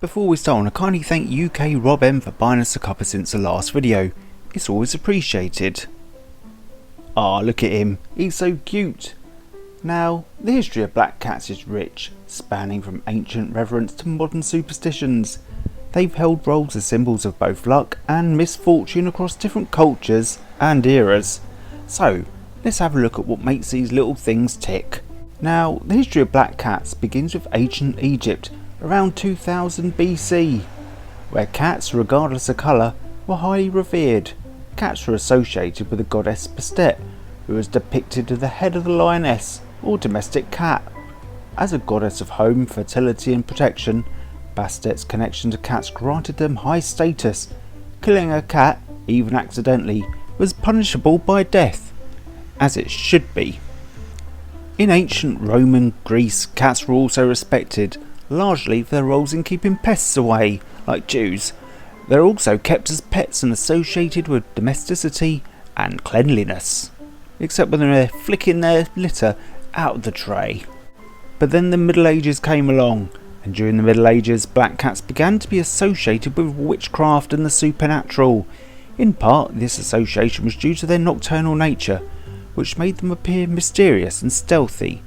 Before we start, I want to kindly thank UK Rob M for buying us a cuppa since the last video. It's always appreciated. Ah, look at him, he's so cute. Now, the history of black cats is rich, spanning from ancient reverence to modern superstitions. They've held roles as symbols of both luck and misfortune across different cultures and eras. So, let's have a look at what makes these little things tick. Now, the history of black cats begins with ancient Egypt, around 2000 BC, where cats, regardless of colour, were highly revered. Cats were associated with the goddess Bastet, who was depicted as the head of the lioness, or domestic cat. As a goddess of home, fertility and protection, Bastet's connection to cats granted them high status. Killing a cat, even accidentally, was punishable by death, as it should be. In ancient Roman Greece, cats were also respected, largely for their roles in keeping pests away, like Jews. They're also kept as pets and associated with domesticity and cleanliness, except when they're flicking their litter out of the tray. But then the Middle Ages came along, and during the Middle Ages, black cats began to be associated with witchcraft and the supernatural. In part, this association was due to their nocturnal nature, which made them appear mysterious and stealthy.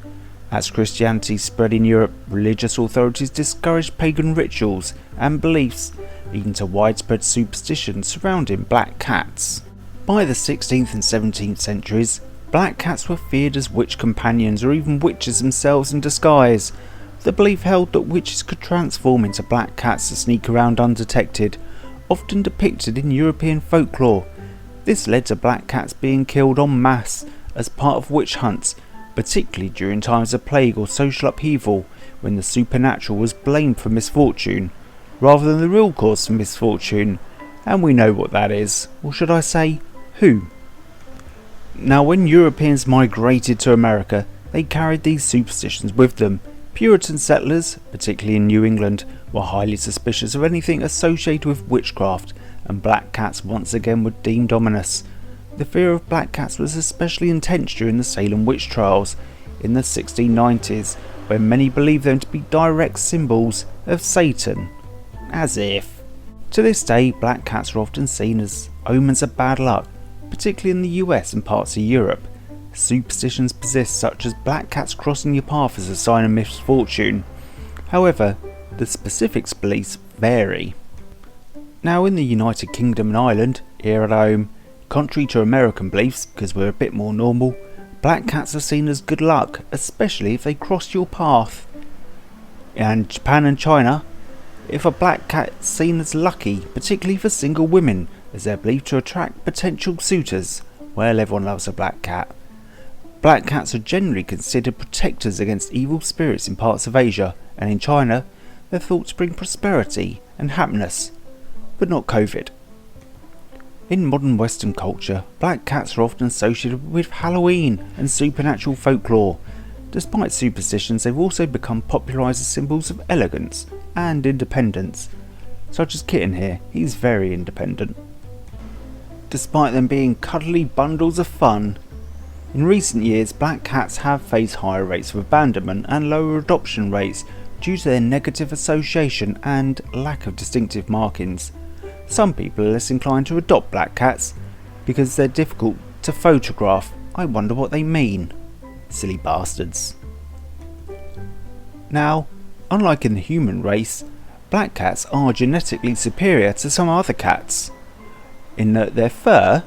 As Christianity spread in Europe, religious authorities discouraged pagan rituals and beliefs, leading to widespread superstition surrounding black cats. By the 16th and 17th centuries, black cats were feared as witch companions or even witches themselves in disguise. The belief held that witches could transform into black cats to sneak around undetected, often depicted in European folklore. This led to black cats being killed en masse as part of witch hunts, particularly during times of plague or social upheaval, when the supernatural was blamed for misfortune, rather than the real cause for misfortune, and we know what that is, or should I say, who. Now, when Europeans migrated to America, they carried these superstitions with them. Puritan settlers, particularly in New England, were highly suspicious of anything associated with witchcraft, and black cats once again were deemed ominous. The fear of black cats was especially intense during the Salem witch trials in the 1690s, where many believed them to be direct symbols of Satan. As if. To this day, black cats are often seen as omens of bad luck, particularly in the US and parts of Europe. Superstitions persist, such as black cats crossing your path as a sign of misfortune. However, the specific beliefs vary. Now, in the United Kingdom and Ireland, here at home, contrary to American beliefs, because we're a bit more normal, black cats are seen as good luck, especially if they cross your path. In Japan and China, if a black cat is seen as lucky, particularly for single women, as they're believed to attract potential suitors. Well, everyone loves a black cat. Black cats are generally considered protectors against evil spirits in parts of Asia, and in China, they're thought to bring prosperity and happiness, but not COVID. In modern Western culture, black cats are often associated with Halloween and supernatural folklore. Despite superstitions, they've also become popularised as symbols of elegance and independence, such as Kitten here, he's very independent. Despite them being cuddly bundles of fun, in recent years black cats have faced higher rates of abandonment and lower adoption rates due to their negative association and lack of distinctive markings. Some people are less inclined to adopt black cats because they're difficult to photograph. I wonder what they mean. Silly bastards. Now, unlike in the human race, black cats are genetically superior to some other cats, in that their fur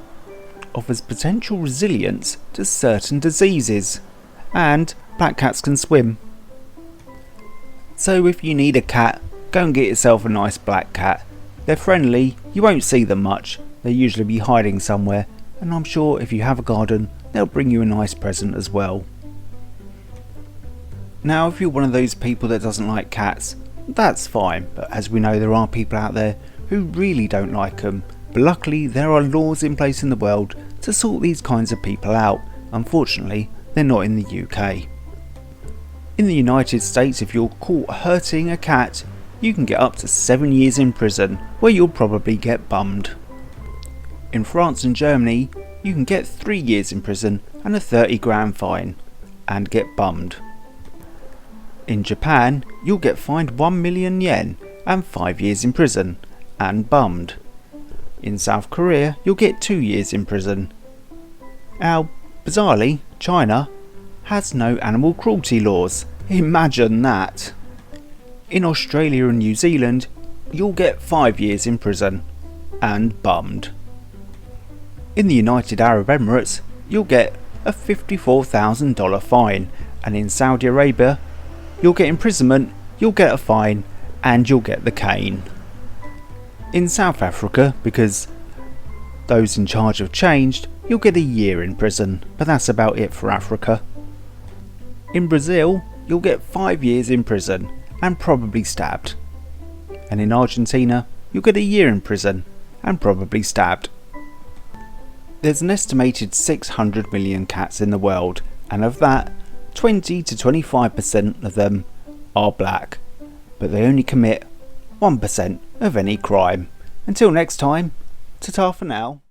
offers potential resilience to certain diseases, and black cats can swim. So if you need a cat, go and get yourself a nice black cat. They're friendly, you won't see them much, they'll usually be hiding somewhere, and I'm sure if you have a garden, they'll bring you a nice present as well. Now, if you're one of those people that doesn't like cats, that's fine, but as we know, there are people out there who really don't like them, but luckily there are laws in place in the world to sort these kinds of people out. Unfortunately, they're not in the UK. In the United States, if you're caught hurting a cat, you can get up to 7 years in prison, where you'll probably get bummed. In France and Germany, you can get 3 years in prison and a 30 grand fine, and get bummed. In Japan, you'll get fined 1 million yen and 5 years in prison and bummed. In South Korea, you'll get 2 years in prison. Now, bizarrely, China has no animal cruelty laws. Imagine that. In Australia and New Zealand, you'll get 5 years in prison and bummed. In the United Arab Emirates, you'll get a $54,000 fine, and in Saudi Arabia, you'll get imprisonment, you'll get a fine, and you'll get the cane. In South Africa, because those in charge have changed, you'll get a year in prison, but that's about it for Africa. In Brazil, you'll get 5 years in prison and probably stabbed. And in Argentina, you'll get a year in prison and probably stabbed. There's an estimated 600 million cats in the world, and of that, 20 to 25% of them are black, but they only commit 1% of any crime. Until next time, ta-ta for now.